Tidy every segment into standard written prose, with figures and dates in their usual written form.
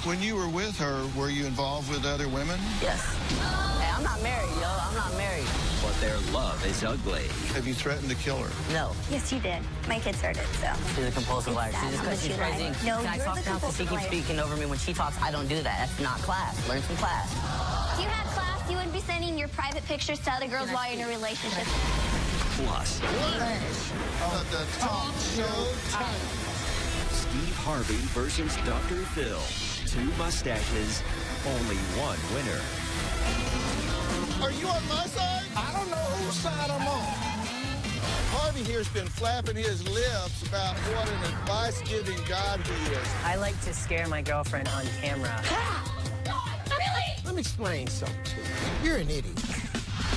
When you were with her, were you involved with other women? Yes. Hey, I'm not married, yo. I'm not married. But their love is ugly. Have you threatened to kill her? No. Yes, you did. My kids heard it, so. She's a compulsive liar. She's crazy. No, Can I talk now? Because she keeps speaking over me. When she talks, I don't do that. That's not class. Learn some class. If you had class, you wouldn't be sending your private pictures to other girls while you're in a relationship. Plus, The talk show time. Steve Harvey versus Dr. Phil. 2 mustaches, only one winner. Are you on my side? I don't know whose side I'm on. Harvey here's been flapping his lips about what an advice-giving God he is. I like to scare my girlfriend on camera. Really? Let me explain something to you. You're an idiot.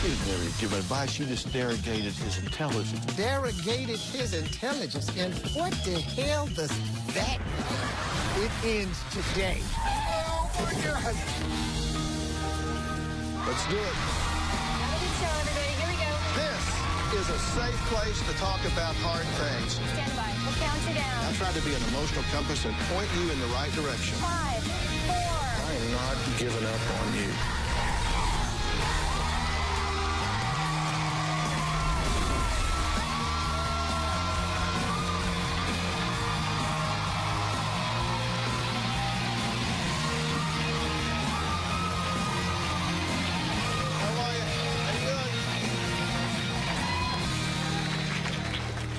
You didn't really give advice, you just derogated his intelligence. Derogated his intelligence, and what the hell does that mean? It ends today. Oh, my God. Let's do it. Have a good show, everybody. Here we go. This is a safe place to talk about hard things. Stand by. We'll count you down. I try to be an emotional compass and point you in the right direction. 5, 4. I am not giving up on you.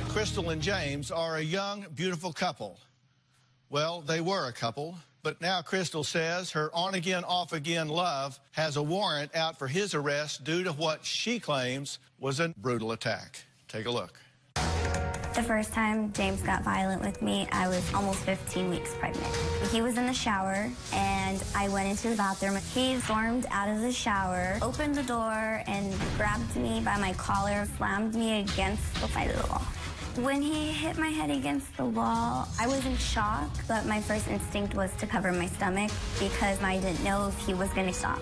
Crystal and James are a young, beautiful couple. Well, they were a couple, but now Crystal says her on-again, off-again love has a warrant out for his arrest due to what she claims was a brutal attack. Take a look. The first time James got violent with me, I was almost 15 weeks pregnant. He was in the shower, and I went into the bathroom. He stormed out of the shower, opened the door, and grabbed me by my collar, slammed me against the side of the wall. When he hit my head against the wall, I was in shock, but my first instinct was to cover my stomach because I didn't know if he was going to stop.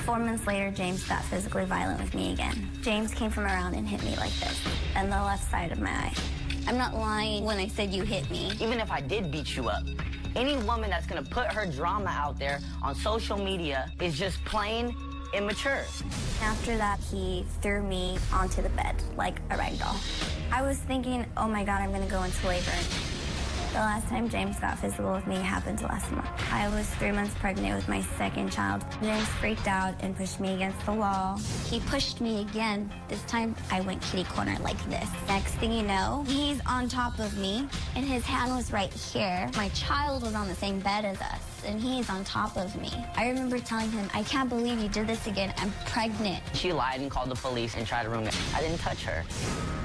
4 months later, James got physically violent with me again. James came from around and hit me like this, on the left side of my eye. I'm not lying when I said you hit me. Even if I did beat you up, any woman that's going to put her drama out there on social media is just plain immature. After that, he threw me onto the bed like a rag doll. I was thinking, oh my God, I'm gonna go into labor. The last time James got physical with me happened last month. I was 3 months pregnant with my second child. James freaked out and pushed me against the wall. He pushed me again. This time, I went kitty corner like this. Next thing you know, he's on top of me, and his hand was right here. My child was on the same bed as us, and he's on top of me. I remember telling him, I can't believe you did this again. I'm pregnant. She lied and called the police and tried to ruin it. I didn't touch her.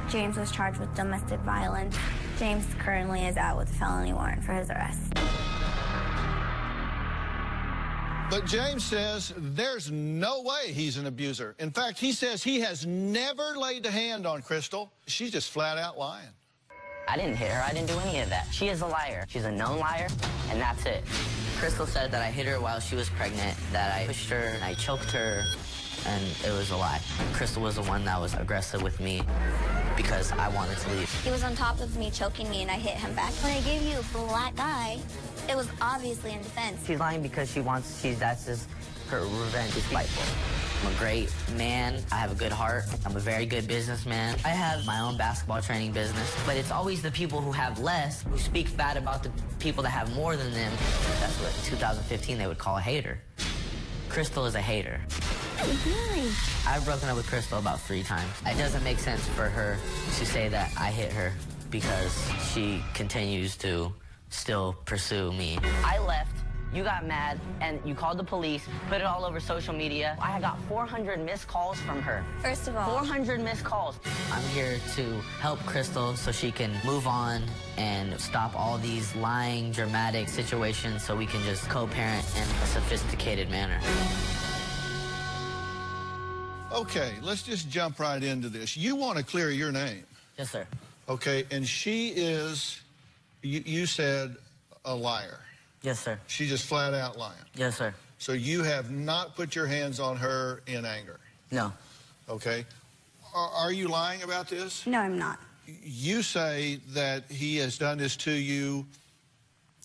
James was charged with domestic violence. James currently is out with a felony warrant for his arrest. But James says there's no way he's an abuser. In fact, he says he has never laid a hand on Crystal. She's just flat out lying. I didn't hit her. I didn't do any of that. She is a liar. She's a known liar, and that's it. Crystal said that I hit her while she was pregnant, that I pushed her, and I choked her, and it was a lie. Crystal was the one that was aggressive with me because I wanted to leave. He was on top of me, choking me, and I hit him back. When I gave you a black eye, it was obviously in defense. She's lying because that's just her revenge is spiteful. I'm a great man. I have a good heart. I'm a very good businessman. I have my own basketball training business, but it's always the people who have less who speak bad about the people that have more than them. That's what in 2015 they would call a hater. Crystal is a hater. Really? I've broken up with Crystal about 3 times. It doesn't make sense for her to say that I hit her because she continues to still pursue me. I left, you got mad, and you called the police, put it all over social media. I got 400 missed calls from her. First of all, 400 missed calls. I'm here to help Crystal so she can move on and stop all these lying, dramatic situations so we can just co-parent in a sophisticated manner. Okay, let's just jump right into this. You want to clear your name. Yes, sir. Okay, and she is, you said, a liar. Yes, sir. She's just flat out lying. Yes, sir. So you have not put your hands on her in anger? No. Okay. Are you lying about this? no, I'm not. You say that he has done this to you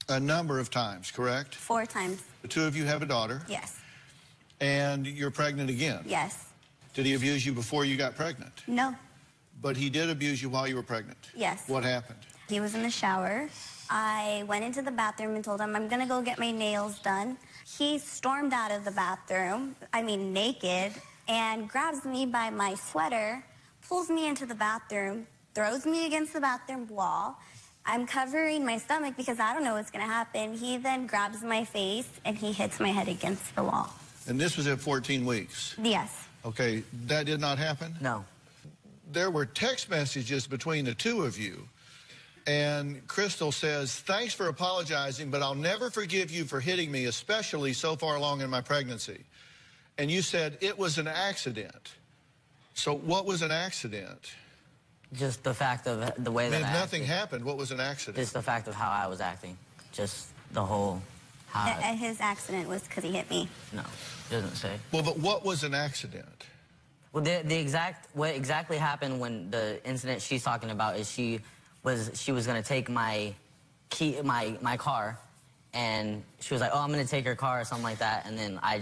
A number of times, correct? 4 times. The two of you have a daughter. Yes. And you're pregnant again. Yes. Did he abuse you before you got pregnant? No. But he did abuse you while you were pregnant? Yes. What happened? He was in the shower. I went into the bathroom and told him I'm going to go get my nails done. He stormed out of the bathroom, naked, and grabs me by my sweater, pulls me into the bathroom, throws me against the bathroom wall. I'm covering my stomach because I don't know what's going to happen. He then grabs my face and he hits my head against the wall. And this was at 14 weeks? Yes. Okay, that did not happen? No. There were text messages between the two of you, and Crystal says, thanks for apologizing, but I'll never forgive you for hitting me, especially so far along in my pregnancy. And you said it was an accident. So what was an accident? Just the fact of the way that If I nothing acted. happened, what was an accident? Just the fact of how I was acting. Just the whole how. And his accident was because he hit me. No, it doesn't say. Well, but what was an accident? Well, what exactly happened when the incident she's talking about is she was going to take my key, my car, and she was like, oh, I'm going to take your car or something like that, and then I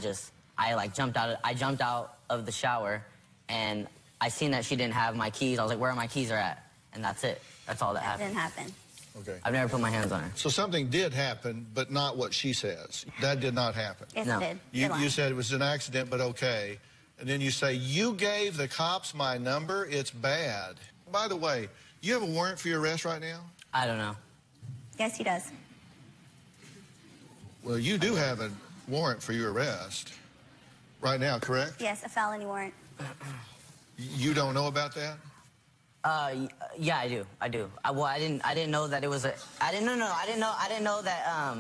jumped out of the shower, and I seen that she didn't have my keys. I was like, where are my keys at? And that's it. That's all that That happened. didn't happen. Okay. I've never put my hands on her. So something did happen, but not what she says. That did not happen. Yes, No. it did. You You're lying. said it was an accident, but okay. And then you say, you gave the cops my number? It's bad. By the way, you have a warrant for your arrest right now? I don't know. Yes, he does. Well, you do have a warrant for your arrest right now, correct? Yes, a felony warrant. You don't know about that? Yeah, I do. I didn't know that it was I didn't know that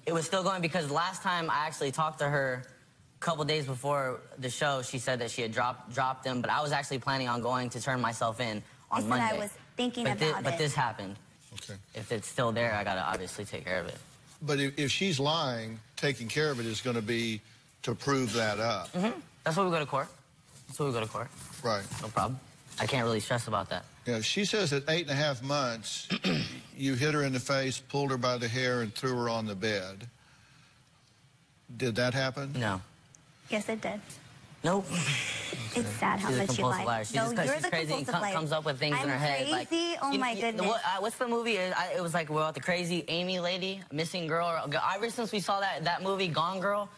it was still going, because last time I actually talked to her a couple days before the show, she said that she had dropped him, but I was actually planning on going to turn myself in on I said Monday. I was thinking about it. But this happened. Okay. If it's still there, I gotta obviously take care of it. But if she's lying, taking care of it is going to be to prove that up. Mm-hmm. That's why we go to court. Right. No problem. I can't really stress about that. Yeah, she says that 8.5 months, you hit her in the face, pulled her by the hair, and threw her on the bed. Did that happen? No. Yes, it did. Nope. It's sad how She's a much you compulsive lie. liar. She's No, just you're she's the crazy and compulsive liar. comes up with things in her head. Like, crazy? Oh, my goodness. What's the movie? It was like about the crazy Amy lady, missing girl. Ever since we saw that movie, Gone Girl,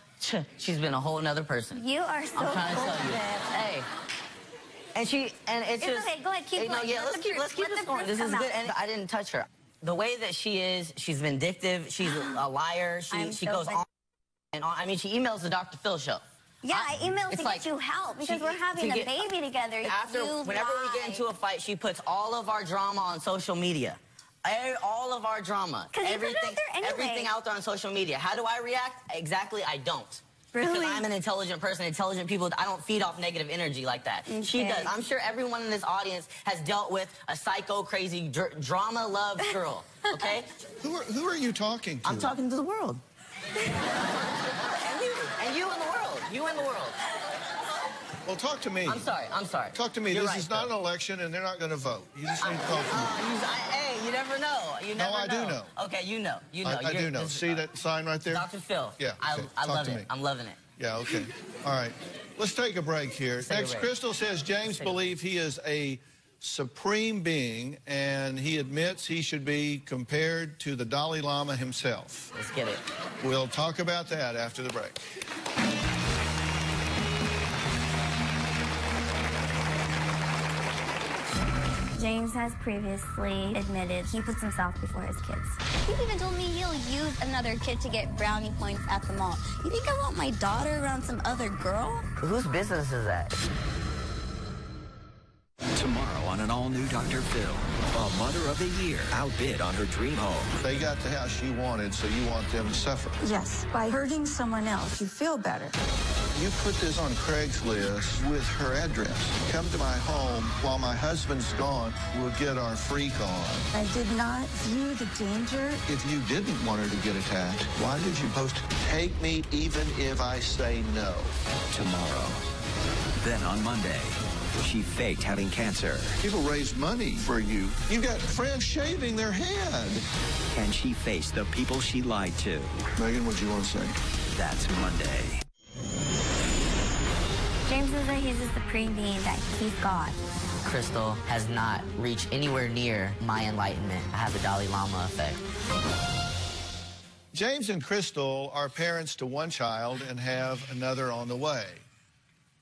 she's been a whole nother person. You are so I'm trying to tell you. bullshit. Hey. And it's just... okay, go ahead, keep going. Yeah, let's keep Let this the going. truth This is come good. out. And I didn't touch her. The way that she is, she's vindictive. She's a liar. I'm She so goes glad. on and on. I mean, she emails the Dr. Phil show. Yeah, I emailed It's to like get you help because she- we're having to a get- baby together. Whenever we get into a fight, she puts all of our drama on social media. All of our drama. 'Cause you put it out there anyway. Everything out there on social media. How do I react? Exactly, I don't. Really? Because I'm an intelligent person. Intelligent people, I don't feed off negative energy like that. She Okay. does. I'm sure everyone in this audience has dealt with a psycho, crazy, drama-loved girl. Okay? Who are you talking to? I'm talking to the world. And you in the world. You in the world. Well, talk to me. I'm sorry. Talk to me. You're This right, is not an Phil. election, and they're not going to vote. You just need to talk to me. Hey, you never know. You never know. I do know. Okay, you know. I do know. See that sign right there? Dr. Phil. Yeah, I okay. love Talk to it. me. I'm loving it. Yeah, okay. All right. Let's take a break here. Let's take a Next, break. Crystal says James believes he is a supreme being, and he admits he should be compared to the Dalai Lama himself. Let's get it. We'll talk about that after the break. James has previously admitted he puts himself before his kids. He even told me he'll use another kid to get brownie points at the mall. You think I want my daughter around some other girl? Whose business is that? Tomorrow on an all-new Dr. Phil, a mother of the year outbid on her dream home. They got the house you wanted, so you want them to suffer. Yes, by hurting someone else, you feel better. You put this on Craigslist with her address. Come to my home while my husband's gone. We'll get our freak on. I did not view the danger. If you didn't want her to get attacked, why did you post, take me even if I say no? Tomorrow. Then on Monday, she faked having cancer? People raise money for you. You got friends shaving their head. Can she face the people she lied to? Megan, what do you want to say? That's Monday. James says that he's just the preteen, that he's God. Crystal has not reached anywhere near my enlightenment. I have the Dalai Lama effect. James and Crystal are parents to one child and have another on the way.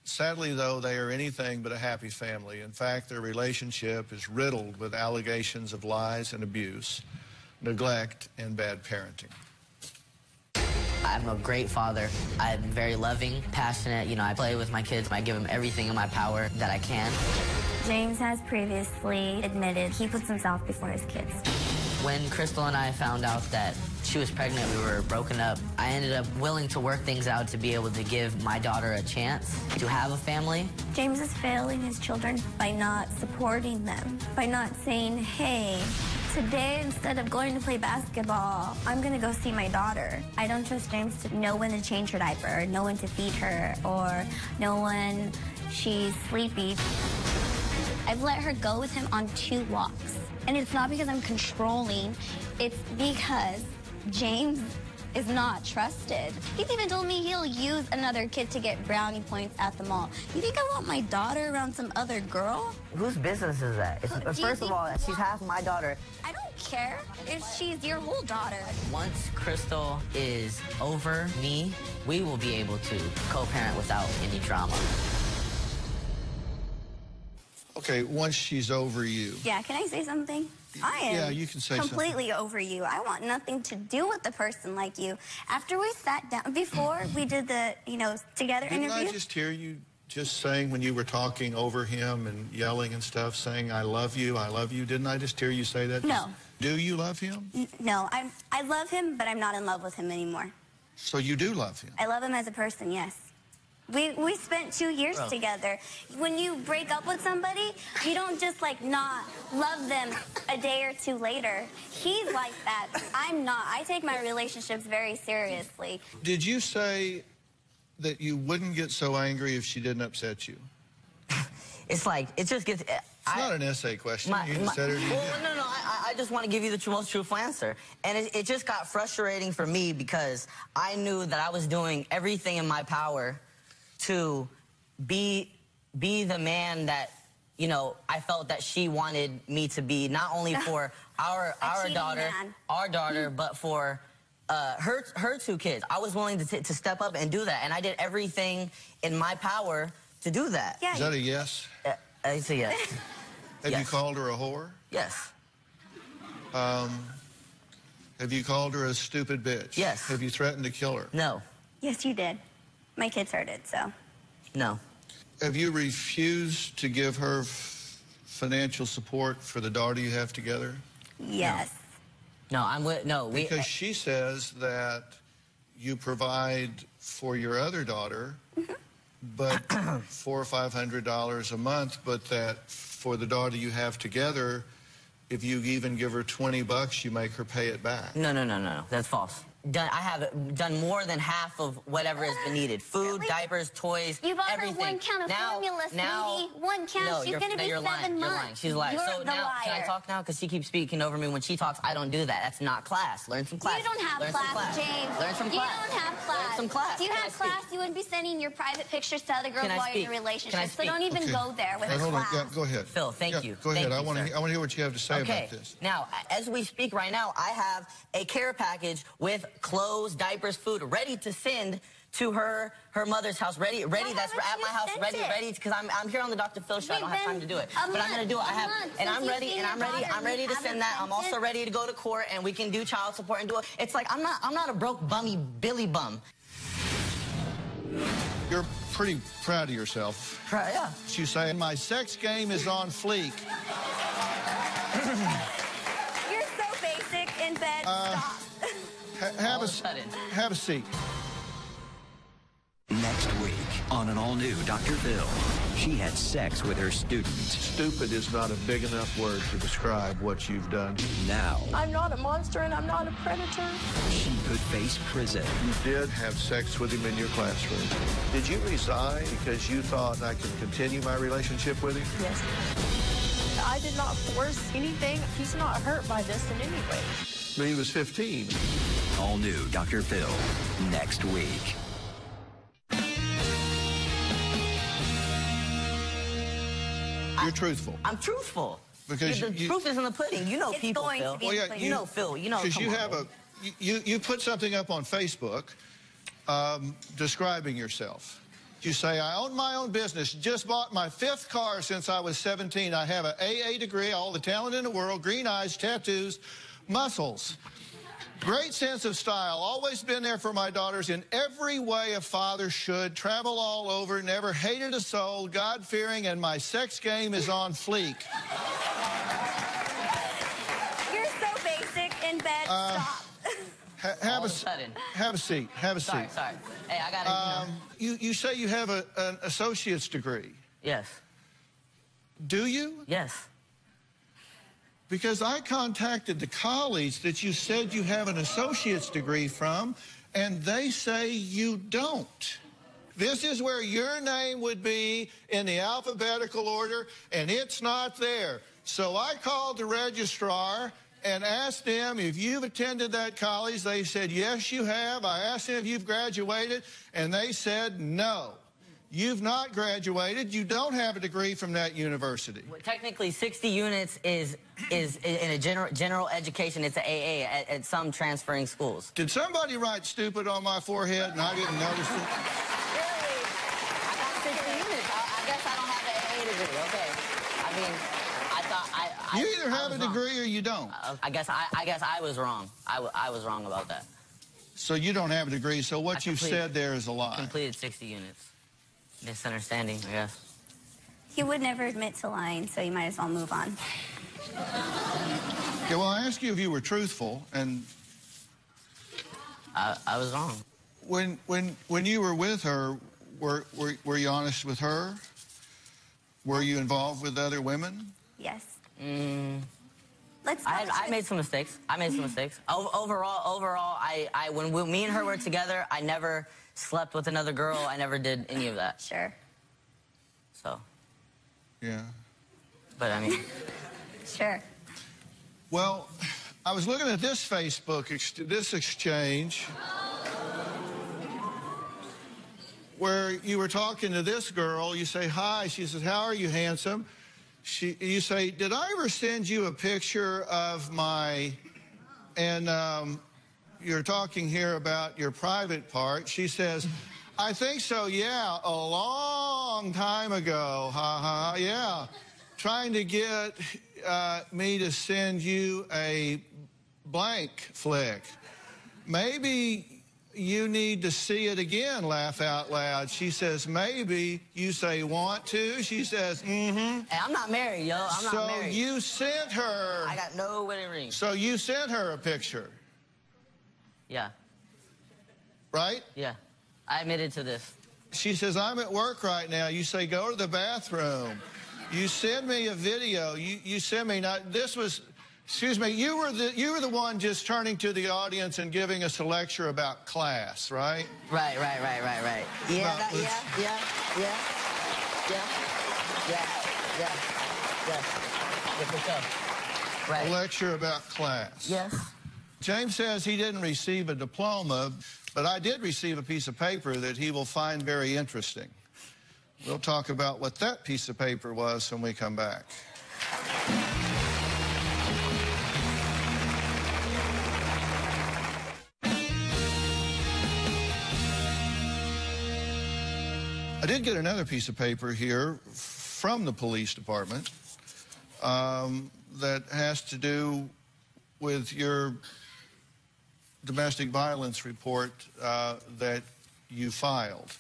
Sadly, though, they are anything but a happy family. In fact, their relationship is riddled with allegations of lies and abuse, neglect, and bad parenting. I'm a great father. I'm very loving, passionate. You know, I play with my kids. I give them everything in my power that I can. James has previously admitted he puts himself before his kids. When Crystal and I found out that she was pregnant, we were broken up, I ended up willing to work things out to be able to give my daughter a chance to have a family. James is failing his children by not supporting them, by not saying, hey, today, instead of going to play basketball, I'm going to go see my daughter. I don't trust James to know when to change her diaper, or know when to feed her, or know when she's sleepy. I've let her go with him on 2 walks. And it's not because I'm controlling. It's because James is not trusted. He's even told me he'll use another kid to get brownie points at the mall. You think I want my daughter around some other girl? Whose business is that? First of all, she's half my daughter. I don't care if she's your whole daughter. Once Crystal is over me, we will be able to co-parent without any drama. Okay, once she's over you. Yeah, can I say something? I am Yeah, you can say completely over you. I want nothing to do with a person like you. After we sat down, before we did the, together Didn't interview. I just hear you just saying when you were talking over him and yelling and stuff, saying, I love you, I love you? Didn't I just hear you say that? No. Do you love him? No, I love him, but I'm not in love with him anymore. So you do love him? I love him as a person, yes. We spent 2 years together. When you break up with somebody, you don't just not love them a day or 2 later. He's like that. I'm not. I take my relationships very seriously. Did you say that you wouldn't get so angry if she didn't upset you? It's like, it just gets... It's not an essay question. You just said it. Well, no. I just want to give you the most truthful answer. And it just got frustrating for me because I knew that I was doing everything in my power to be the man that, I felt that she wanted me to be, not only for our daughter, but for her 2 kids. I was willing to step up and do that, and I did everything in my power to do that. Yeah. Is that a yes? It's a yes. Have you called her a whore? Yes. Have you called her a stupid bitch? Yes. Have you threatened to kill her? No. Yes, you did. My kids heard it, so. No. Have you refused to give her financial support for the daughter you have together? Yes. Because she says that you provide for your other daughter, but $400 or $500 a month, but that for the daughter you have together, if you even give her $20, you make her pay it back. No. That's false. I have done more than half of whatever has been needed. Food, Really? diapers, toys, You bought everything. her 1 count of formula, sweetie. 1 count. No, She's going to be you're 7 lying. months. You're lying. She's lying. You're So the now, liar. can I talk now? Because she keeps speaking over me. When she talks, I don't do that. That's not class. Learn some class. You don't have class, James. Learn some class. You don't have class. Learn some class. If you Can had I class, speak? you wouldn't be sending your private pictures to other girls Can I while you're in a speak? relationship. Can I So speak? don't even go there with Hold on. class. Yeah, go ahead. Phil, thank you. Go ahead. Thank I you, want to sir. hear what you have to say about this. Now, as we speak right now, I have a care package with clothes, diapers, food ready to send to her mother's house. Ready. That's at my house. Ready. Because I'm here on the Dr. Phil show. I don't have time to do it, but I'm gonna do it. I'm ready to send that. I'm also ready to go to court, and we can do child support and do it. It's like I'm not a broke bummy Billy bum. You're pretty proud of yourself. Yeah. You say, my sex game is on fleek. You're so basic in bed. Stop. Have a seat. Next week on an all-new Dr. Phil. She had sex with her student. Stupid is not a big enough word to describe what you've done. Now, I'm not a monster and I'm not a predator. she could face prison. You did have sex with him in your classroom. Did you resign because you thought I could continue my relationship with him? Yes. I did not force anything. He's not hurt by this in any way. But he was 15. All new Dr. Phil, next week. You're truthful. I'm truthful. Because the you- proof is in the pudding. You know It's people, going to Phil. be Well, yeah, in You know, Phil. You know, Because come you on, have Phil. you put something up on Facebook describing yourself. You say, I own my own business, just bought my 5th car since I was 17. I have an AA degree, all the talent in the world, green eyes, tattoos, muscles. Great sense of style, always been there for my daughters in every way a father should. Travel all over, never hated a soul, God-fearing, and my sex game is on fleek. You're so basic in bed. Stop. Have of a sudden. have a seat. Have a Sorry, seat. sorry. Hey, I got to, You say you have an associate's degree. Yes. Do you? Yes. Because I contacted the college that you said you have an associate's degree from, and they say you don't. This is where your name would be in the alphabetical order, and it's not there. So I called the registrar and asked them if you've attended that college. They said, yes, you have. I asked them if you've graduated, and they said no. You've not graduated. You don't have a degree from that university. Well, technically, 60 units is in a general education. It's an AA at some transferring schools. Did somebody write stupid on my forehead and I didn't notice it? Really? I got 60 units. I guess I don't have an AA degree. Okay. I mean, I thought You either I have a was wrong. degree or you don't. I guess I was wrong. I was wrong about that. So you don't have a degree, so what you've said there is a lie. Completed 60 units. Misunderstanding, I guess. He would never admit to lying, so you might as well move on. Okay, well, I asked you if you were truthful, and I was wrong. when you were with her, were you honest with her? Were you involved with other women? Yes. I made some mistakes. Overall, when me and her were together, I never slept with another girl. I never did any of that. Sure. So, Yeah. but I mean, Sure. Well, I was looking at this Facebook, this exchange, where you were talking to this girl. You say, hi. She says, how are you, handsome? You say, did I ever send you a picture of my... And you're talking here about your private part. She says, I think so, yeah, a long time ago. Ha ha, yeah. Trying to get me to send you a blank flick. Maybe you need to see it again, laugh out loud. She says, maybe. You say, want to? She says, mm-hmm. hey, I'm not married, yo. I'm not married. So you sent her... I got no wedding ring. So you sent her a picture, Yeah, right? yeah. I admitted to this. She says, I'm at work right now. You say, go to the bathroom. You send me a video. You send me... Now, this was... Excuse me, you were the one just turning to the audience and giving us a lecture about class, right? Right. Yeah, About- yeah. Yeah, for sure. Right. A lecture about class. Yes. James says he didn't receive a diploma, but I did receive a piece of paper that he will find very interesting. We'll talk about what that piece of paper was when we come back. I did get another piece of paper here from the police department that has to do with your domestic violence report that you filed.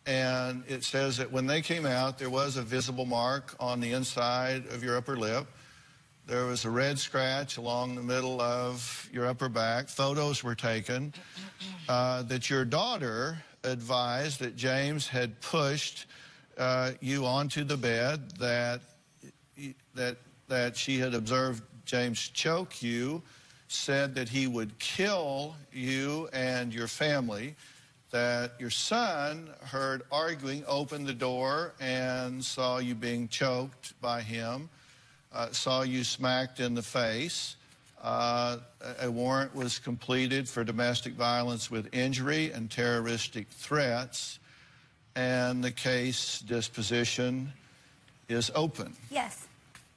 And it says that when they came out, there was a visible mark on the inside of your upper lip. There was a red scratch along the middle of your upper back. Photos were taken that your daughter advised that James had pushed you onto the bed, that she had observed James choke you, said that he would kill you and your family, that your son heard arguing, opened the door, and saw you being choked by him, saw you smacked in the face. A warrant was completed for domestic violence with injury and terroristic threats, and the case disposition is open. Yes.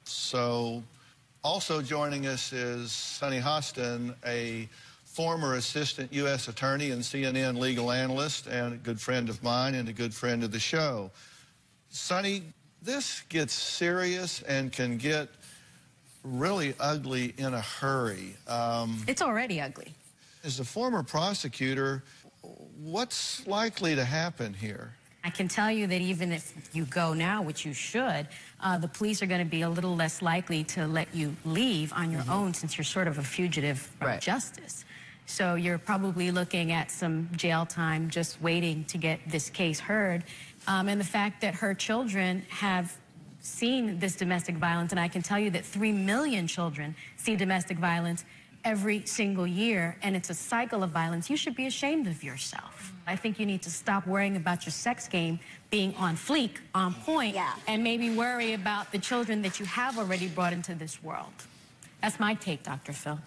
So also joining us is Sunny Hostin, a former assistant U.S. attorney and CNN legal analyst, and a good friend of mine and a good friend of the show. Sunny, this gets serious and can get really ugly in a hurry. It's already ugly. As a former prosecutor, what's likely to happen here? I can tell you that even if you go now, which you should, the police are going to be a little less likely to let you leave on your own, since you're sort of a fugitive from justice. So you're probably looking at some jail time just waiting to get this case heard. And the fact that her children have seen this domestic violence, and I can tell you that 3 million children see domestic violence every single year, and it's a cycle of violence. You should be ashamed of yourself. I think you need to stop worrying about your sex game being on fleek, on point, and maybe worry about the children that you have already brought into this world. That's my take, Dr. Phil.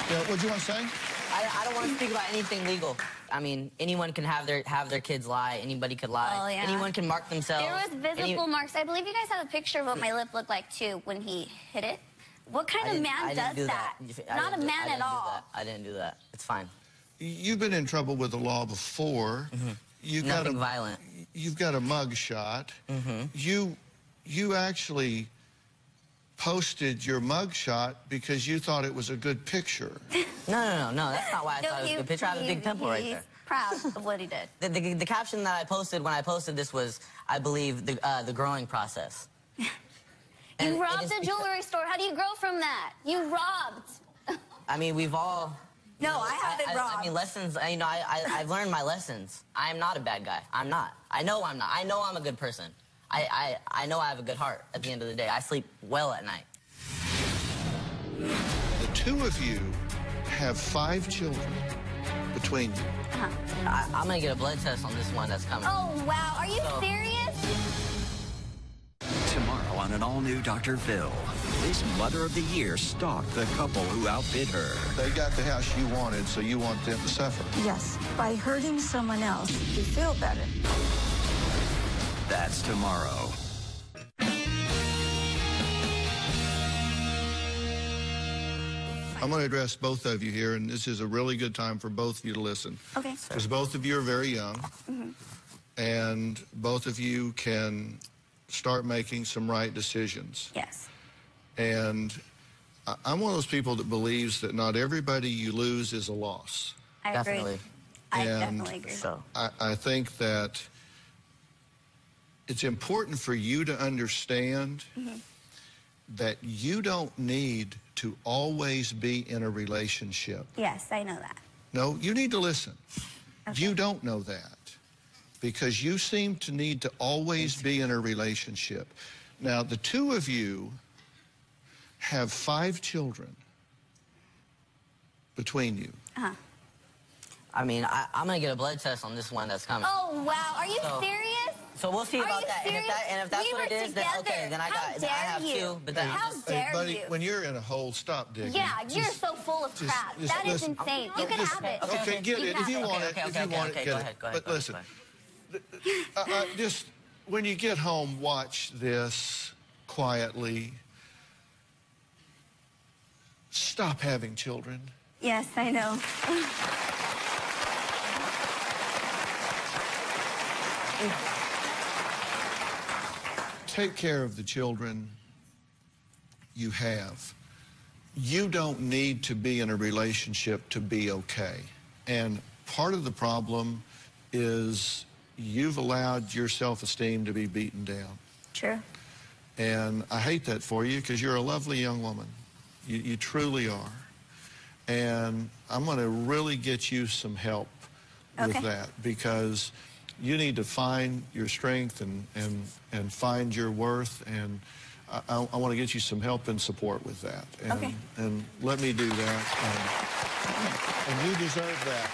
Yeah, what do you want to say? I don't want to speak about anything legal. I mean, anyone can have their kids lie. Anybody could lie. Oh, yeah. Anyone can mark themselves. There was visible marks. I believe you guys have a picture of what my lip looked like, too, when he hit it. What kind of man does that? Not a man at all. I didn't do that. It's fine. You've been in trouble with the law before. Nothing violent. You've got a mug shot. You actually posted your mug shot because you thought it was a good picture. No. That's not why I thought it was a good picture. I have a big pimple right there. He's proud of what he did. The caption that I posted when I posted this was, I believe, the growing process. You robbed a jewelry store. How do you grow from that? You robbed. I mean, we've all... No, I haven't robbed. I mean, lessons, I've learned my lessons. I am not a bad guy. I'm not. I know I'm not. I know I'm a good person. I know I have a good heart at the end of the day. I sleep well at night. The two of you have 5 children between you. I'm going to get a blood test on this one that's coming. Oh, wow. Are you serious? Tomorrow on an all-new Dr. Phil, this Mother of the Year stalked the couple who outbid her. They got the house you wanted, so you want them to suffer. Yes, by hurting someone else, you feel better. That's tomorrow. I'm going to address both of you here, and this is a really good time for both of you to listen. Okay. Because both of you are very young, and both of you can start making some right decisions. Yes. And I'm one of those people that believes that not everybody you lose is a loss. I agree. I definitely agree. So. I think that it's important for you to understand that you don't need to always be in a relationship. Yes, I know that. No, you need to listen. Okay. You don't know that because you seem to need to always be in a relationship. Now, the two of you have 5 children between you. I mean, I'm going to get a blood test on this one that's coming. Oh, wow. Are you serious? So we'll see about that. And if that's what it is, then okay, then I have 2. But then How dare buddy, you? When you're in a hole, stop digging. Yeah, you're so full of crap. That is insane. You can have it. Okay, get it. If you want it, Go ahead. But listen, just when you get home, watch this quietly. Stop having children. Yes, I know. Take care of the children you have. You don't need to be in a relationship to be okay. And part of the problem is you've allowed your self-esteem to be beaten down. True. And I hate that for you because you're a lovely young woman. You truly are. And I'm going to really get you some help with that, because you need to find your strength and find your worth, and I want to get you some help and support with that. And, and let me do that. And you deserve that.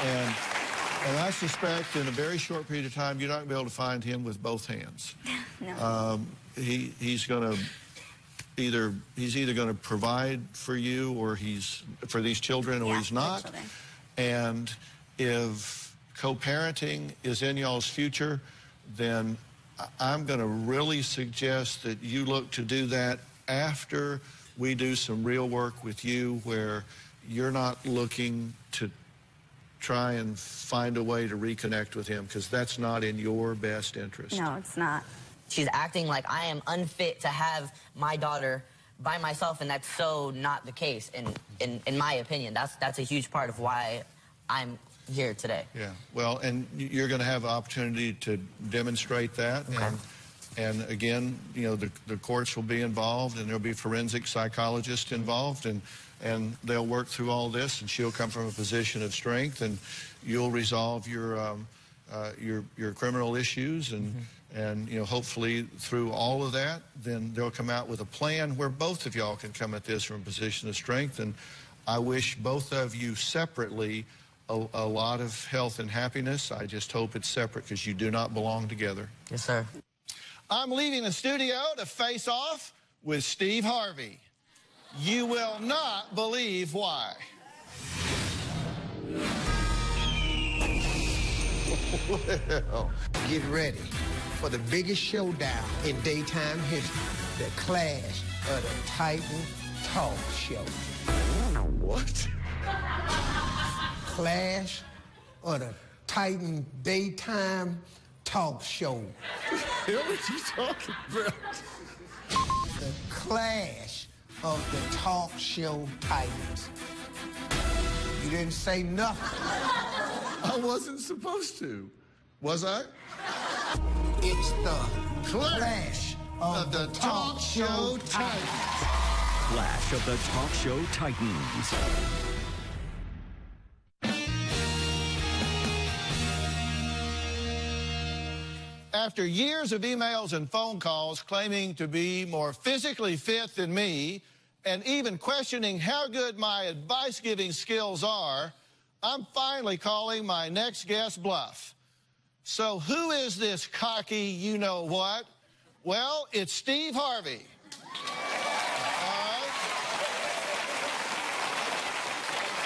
And I suspect in a very short period of time, you're not going to be able to find him with both hands. No. He's going to he's either going to provide for you, or he's for these children, or he's not. And if co-parenting is in y'all's future, then I'm going to really suggest that you look to do that after we do some real work with you, where you're not looking to try and find a way to reconnect with him, because that's not in your best interest. No, it's not. She's acting like I am unfit to have my daughter by myself, and that's so not the case. In my opinion, that's a huge part of why I'm here today. Yeah, well, and you're going to have an opportunity to demonstrate that. And again, you know, the courts will be involved, and there'll be forensic psychologists involved, and they'll work through all this, and she'll come from a position of strength, and you'll resolve your criminal issues, and you know, hopefully through all of that, then they'll come out with a plan where both of y'all can come at this from a position of strength. And I wish both of you separately a lot of health and happiness. I just hope it's separate, because you do not belong together. Yes, sir. I'm leaving the studio to face off with Steve Harvey. You will not believe why. Well, get ready for the biggest showdown in daytime history, the Clash of the Titan Talk Show. What? Clash of the Titan Daytime Talk Show. What are you talking about? The Clash of the Talk Show Titans. You didn't say nothing. I wasn't supposed to. Was I? It's the Clash of the Talk Show Titans. Clash of the Talk Show Titans. After years of emails and phone calls claiming to be more physically fit than me, and even questioning how good my advice-giving skills are, I'm finally calling my next guest bluff. So who is this cocky you-know-what? Well, it's Steve Harvey. All right?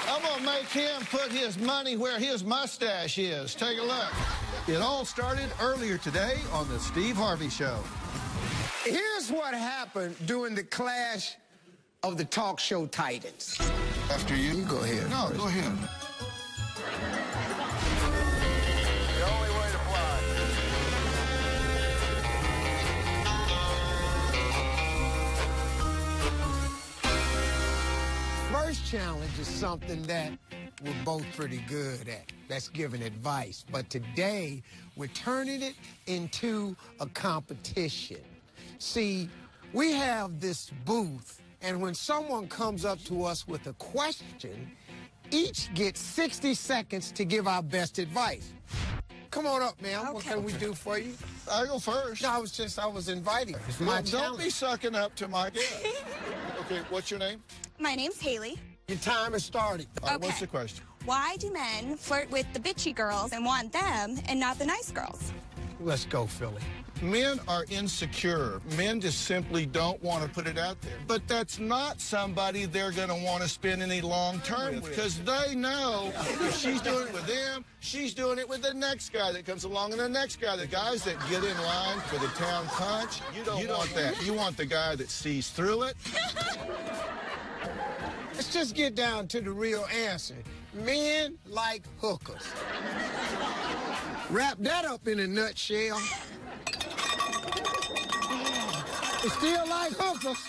I'm gonna make him put his money where his mustache is. Take a look. It all started earlier today on the Steve Harvey Show. Here's what happened during the Clash of the Talk Show Titans. After you? You go ahead. No, first. go ahead. The only way to fly. First challenge is something that we're both pretty good at. That's giving advice. But today, we're turning it into a competition. See, we have this booth, and when someone comes up to us with a question, each gets 60 seconds to give our best advice. Come on up, ma'am. Okay. What can we do for you? I go first. No, I was inviting. It's my Don't challenge. be sucking up to my guest. Okay, what's your name? My name's Haley. Your time is starting. All right, what's the question? Why do men flirt with the bitchy girls and want them and not the nice girls? Let's go, Philly. Men are insecure. Men just simply don't want to put it out there. But that's not somebody they're going to want to spend any long term with, because they know if she's doing it with them, she's doing it with the next guy that comes along, and the next guy. The guys that get in line for the town punch, you don't want that. You want the guy that sees through it. Let's just get down to the real answer. Men like hookers. Wrap that up in a nutshell. You still like hookers?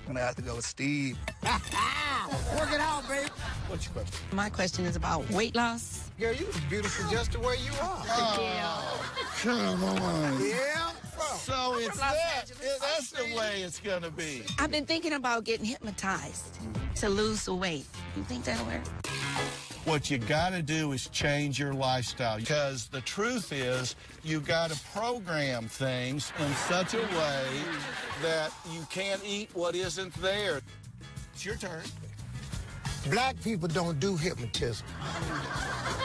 I'm gonna have to go with Steve. Work it out, baby. What's your question? My question is about weight loss. Girl, you was beautiful just the way you are. Oh, come on. Yeah. So it's that. That's the way it's going to be. I've been thinking about getting hypnotized. to lose the weight. You think that'll work? What you got to do is change your lifestyle, because the truth is you got to program things in such a way that you can't eat what isn't there. It's your turn. Black people don't do hypnotism.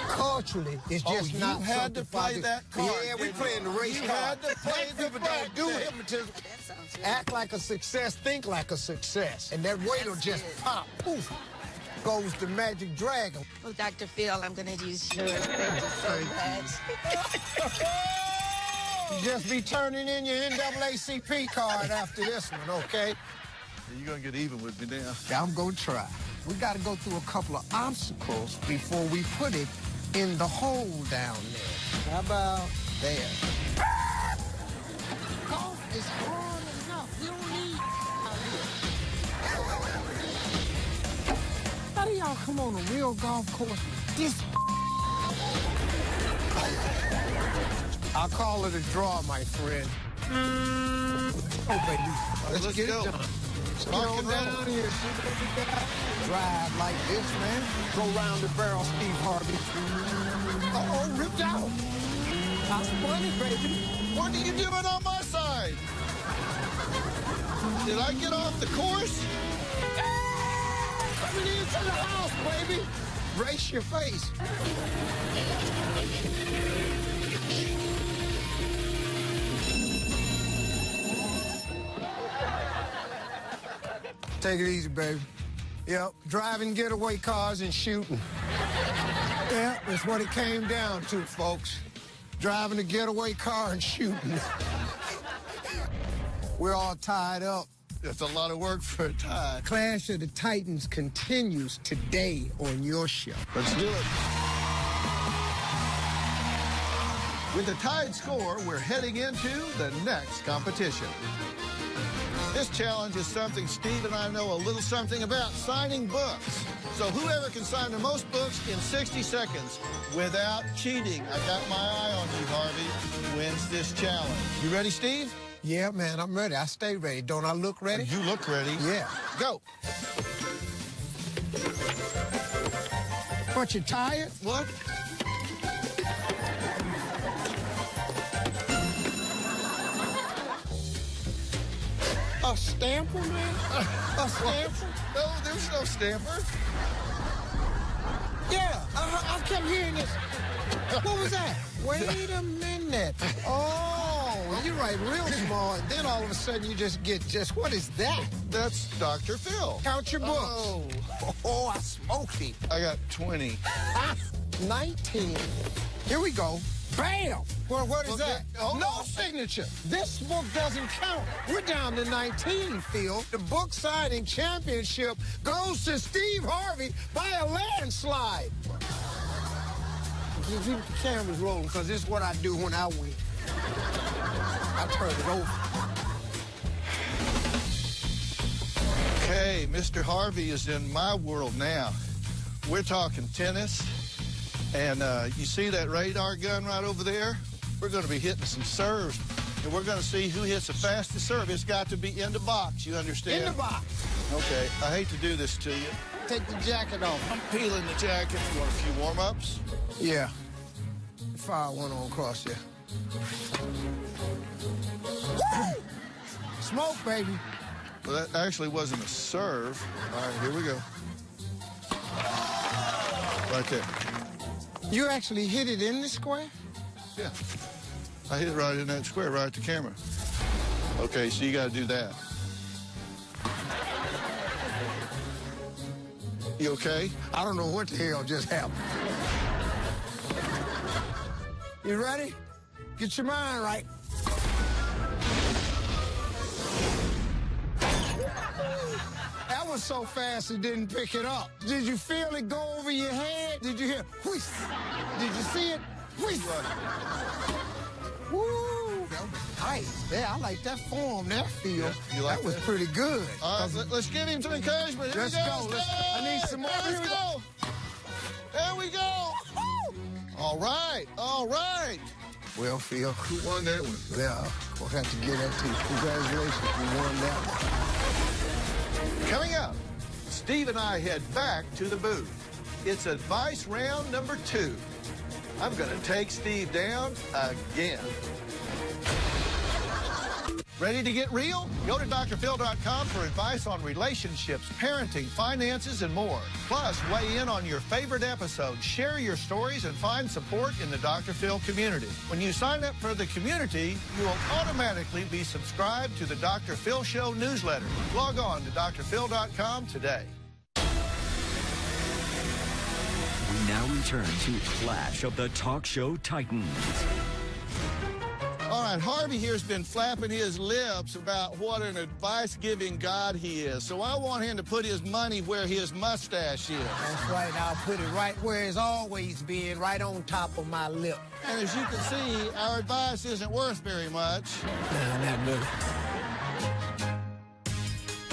Culturally, it's just not. You had to play that card. Yeah, we playing the race card. Had to play Black people don't do hypnotism. Act like a success, think like a success, and that weight will just pop. Poof. Goes the magic dragon. Well, Dr. Phil, I'm going to use yours. Thank you so much. You just be turning in your NAACP card after this one, okay? You're going to get even with me now. I'm going to try. We got to go through a couple of obstacles before we put it in the hole down there. How about there? Golf is hard enough. You don't need how do y'all come on a real golf course? This I'll call it a draw, my friend. Oh, baby. Let's get go. it done. Get on down here. Drive like this, man. Go round the barrel, Steve Harvey. Uh-oh, ripped out. That's funny, baby. What are you doing on my side? Did I get off the course? Coming into the house, baby. Brace your face. Take it easy, baby. Yep, driving getaway cars and shooting. Yeah, that's what it came down to, folks. Driving a getaway car and shooting. We're all tied up. That's a lot of work for a tie. Clash of the Titans continues today on your show. Let's do it. With a tied score, we're heading into the next competition. This challenge is something Steve and I know a little something about, signing books. So whoever can sign the most books in 60 seconds without cheating, I got my eye on you, Harvey, wins this challenge. You ready, Steve? Yeah, man, I'm ready. I stay ready. Don't I look ready? You look ready. Yeah. Go. What, you tired? What? A stamper, man? A stamper? No, there's no stamper. Yeah, I kept hearing this. What was that? Wait a minute. Oh, you write real small, and then all of a sudden you just get what is that? That's Dr. Phil. Count your books. Oh, I smoked it. I got 20. 19. Here we go. Bam! Well, what is that? Oh, no signature. This book doesn't count. We're down to 19, Phil. The book signing championship goes to Steve Harvey by a landslide. Keep the cameras rolling, because this is what I do when I win. I turn it over. Okay, Mr. Harvey is in my world now. We're talking tennis. And you see that radar gun right over there? We're going to be hitting some serves, and we're going to see who hits the fastest serve. It's got to be in the box, you understand? In the box. Okay, I hate to do this to you. Take the jacket off. I'm peeling the jacket. You want a few warm-ups? Yeah. Fire one on across there. Smoke, baby. Well, that actually wasn't a serve. All right, here we go. Right there. You actually hit it in the square? Yeah. I hit it right in that square, right at the camera. Okay, so you got to do that. You okay? I don't know what the hell just happened. You ready? Get your mind right. That was so fast it didn't pick it up. Did you feel it go over your head? Did you hear whoosh? Did you see it? Whoosh! Woo! That was nice. Yeah, I like that form, that feel. Yeah, you like that was pretty good. All right, let's give him some encouragement. Here Let's we go. I need some more. Let's go. There we go. All right. All right. Well, Phil. Who won that one? Yeah, we'll have to get that to you. Congratulations, you won that one. Coming up, Steve and I head back to the booth. It's advice round number 2. I'm going to take Steve down again. Ready to get real? Go to drphil.com for advice on relationships, parenting, finances, and more. Plus, weigh in on your favorite episode, share your stories, and find support in the Dr. Phil community. When you sign up for the community, you will automatically be subscribed to the Dr. Phil Show newsletter. Log on to drphil.com today. We now return to Clash of the Talk Show Titans. All right, Harvey here has been flapping his lips about what an advice-giving God he is. So I want him to put his money where his mustache is. That's right. I'll put it right where it's always been, right on top of my lip. And as you can see, our advice isn't worth very much. No, not really.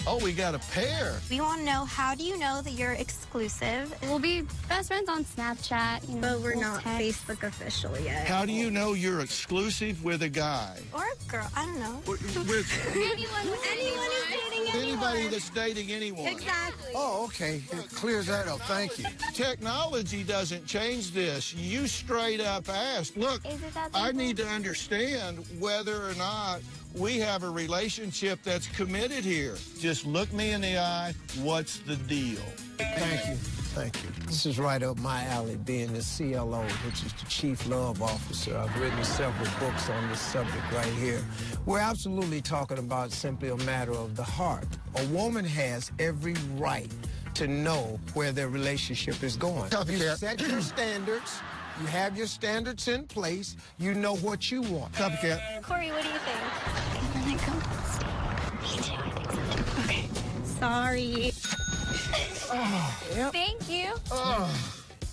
Oh, we got a pair. We want to know, how do you know that you're exclusive? We'll be best friends on Snapchat, you know, But we're we'll not text. Facebook official yet. How do you know you're exclusive with a guy? Or a girl, I don't know. With Anyone who's dating anyone. anybody that's dating anyone. Exactly. Oh, okay. It clears that up. Thank you. Technology doesn't change this. You straight up asked, look, Is it that I simple? need to understand whether or not we have a relationship that's committed here. Just look me in the eye. What's the deal? Thank you. Thank you. This is right up my alley, being the CLO, which is the Chief Love Officer. I've written several books on this subject right here. We're absolutely talking about simply a matter of the heart. A woman has every right to know where their relationship is going. You set your standards. You have your standards in place. You know what you want. Copycat. Corey, what do you think? Then it comes. Me too, I think so. Okay. Sorry. Yep. Thank you.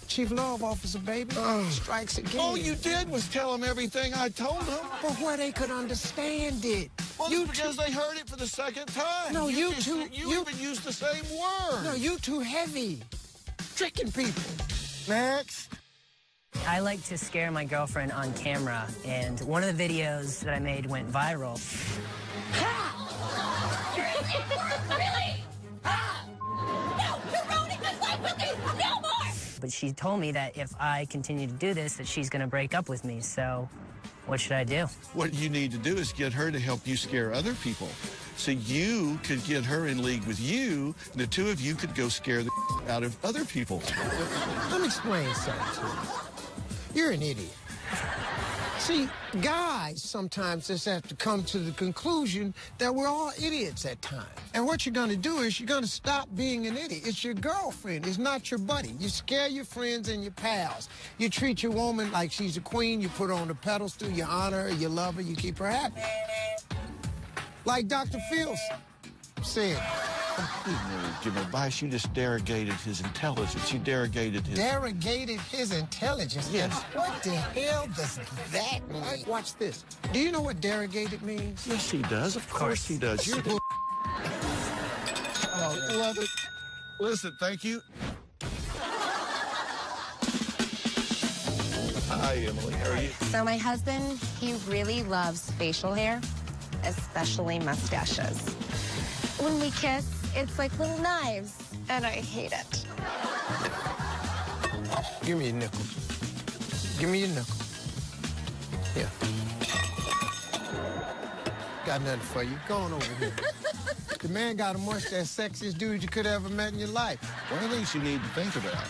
Chief Love Officer, baby. Strikes again. All you did was tell him everything I told him. But where they could understand it. Well, it's because they heard it for the second time. No, you even used the same word. No, you too heavy. Tricking people. Next. I like to scare my girlfriend on camera, and one of the videos that I made went viral. Really? No, you're ruining my life with me. No more. But she told me that if I continue to do this, that she's going to break up with me. So what should I do? What you need to do is get her to help you scare other people. So you could get her in league with you, and the two of you could go scare the out of other people. Let me explain something to you. You're an idiot. See, guys sometimes just have to come to the conclusion that we're all idiots at times. And what you're going to do is you're going to stop being an idiot. It's your girlfriend. It's not your buddy. You scare your friends and your pals. You treat your woman like she's a queen. You put her on the pedestal. You honor her. You love her. You keep her happy. Like Dr. Phil said. You never give advice. You just derogated his intelligence. You derogated his... Derogated his intelligence? Yes. What the hell does that mean? Watch this. Do you know what derogated means? Yes, he does. Of course he does. You're... Oh, love it. Listen, thank you. Hi, Emily. How are you? So my husband, he really loves facial hair, especially mustaches. When we kiss, it's like little knives, and I hate it. Give me a nickel. Give me your nickel. Here. Got nothing for you. Go on over here. The man got a mustache, sexiest dude you could have ever met in your life. One of the things you need to think about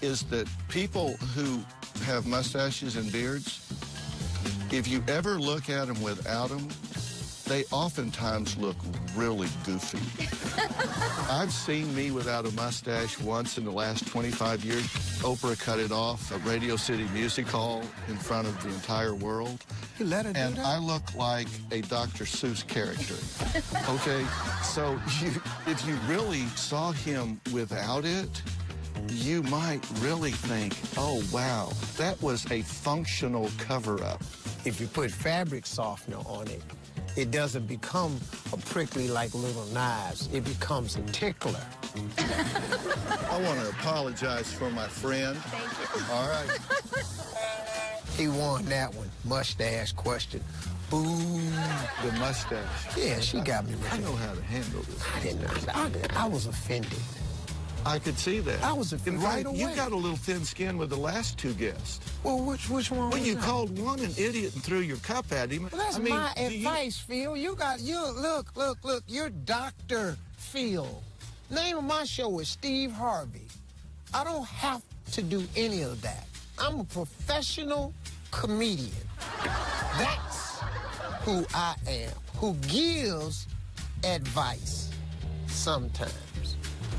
is that people who have mustaches and beards, if you ever look at them without them, they oftentimes look really goofy. I've seen me without a mustache once in the last 25 years. Oprah cut it off at Radio City Music Hall in front of the entire world. You let her do and that? I look like a Dr. Seuss character. Okay, so if you really saw him without it, you might really think, oh, wow, that was a functional cover-up. If you put fabric softener on it, it doesn't become a prickly like little knives. It becomes a tickler. I want to apologize for my friend. Thank you. All right. He won that one. Mustache question. Ooh. The mustache. Yeah, she got me with I it. know how to handle this. I didn't know. I was offended. I could see that. I was offended right away. You got a little thin skin with the last two guests. Well, which one? When was you that? called one an idiot and threw your cup at him. Well, that's my advice, Phil. Look. You're Dr. Phil. Name of my show is Steve Harvey. I don't have to do any of that. I'm a professional comedian. That's who I am, who gives advice sometimes.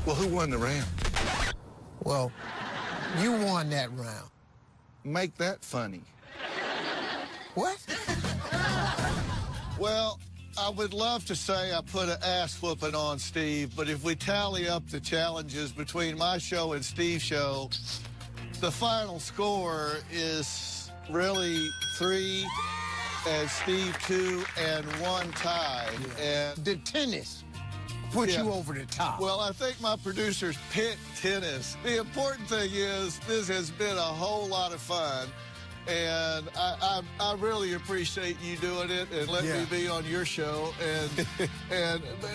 Well, who won the round? Well, you won that round. Make that funny. What? Well, I would love to say I put an ass whooping on Steve, but if we tally up the challenges between my show and Steve's show, the final score is really 3 and Steve 2 and 1 tie. And the tennis put you over the top. Well, I think my producers picked tennis. The important thing is this has been a whole lot of fun. And I really appreciate you doing it and letting me be on your show.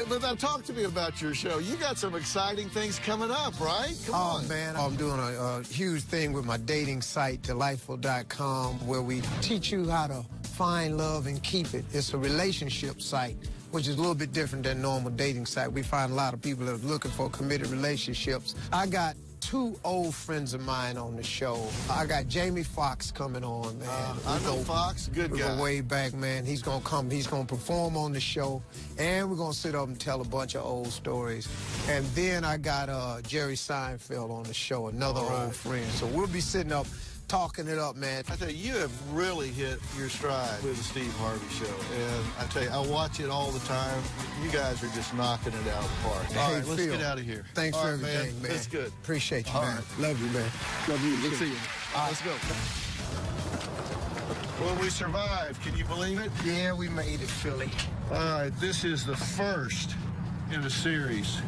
But now talk to me about your show. You got some exciting things coming up, right? Come on. Man, I'm doing a huge thing with my dating site, Delightful.com, where we teach you how to find love and keep it. It's a relationship site, which is a little bit different than normal dating site. We find a lot of people that are looking for committed relationships. I got 2 old friends of mine on the show. I got Jamie Foxx coming on, man. I know Fox, good guy. We go way back, man. He's gonna come. He's gonna perform on the show, and we're gonna sit up and tell a bunch of old stories. And then I got Jerry Seinfeld on the show, another old friend. So we'll be sitting up, talking it up, man. I tell you have really hit your stride with the Steve Harvey Show. And I tell you, I watch it all the time. You guys are just knocking it out of the park. All right, let's get out of here. Thanks for everything, man. That's good. Appreciate you, All man. right. Love you, man. Love you. Let's see you. All right, let's go. Well, we survived. Can you believe it? Yeah, we made it, Philly. All right, this is the first in the series.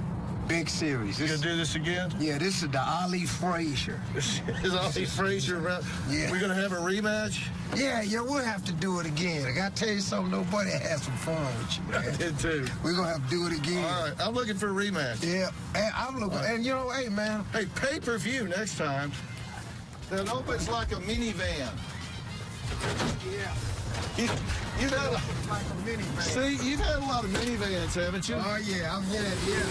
Big series. You gonna do this again? Yeah, this is the Ali Frazier. Is Ali Frazier around? Yeah. We're gonna have a rematch? Yeah, we'll have to do it again. I gotta tell you something, nobody had some fun with you, man. I did too. We're gonna have to do it again. All right, I'm looking for a rematch. Yeah, and I'm looking, and you know, hey, man. Hey, pay-per-view next time. That opens like a minivan. Yeah. You've had like a minivan. See, you've had a lot of minivans, haven't you? Oh, yeah, I've had, yeah.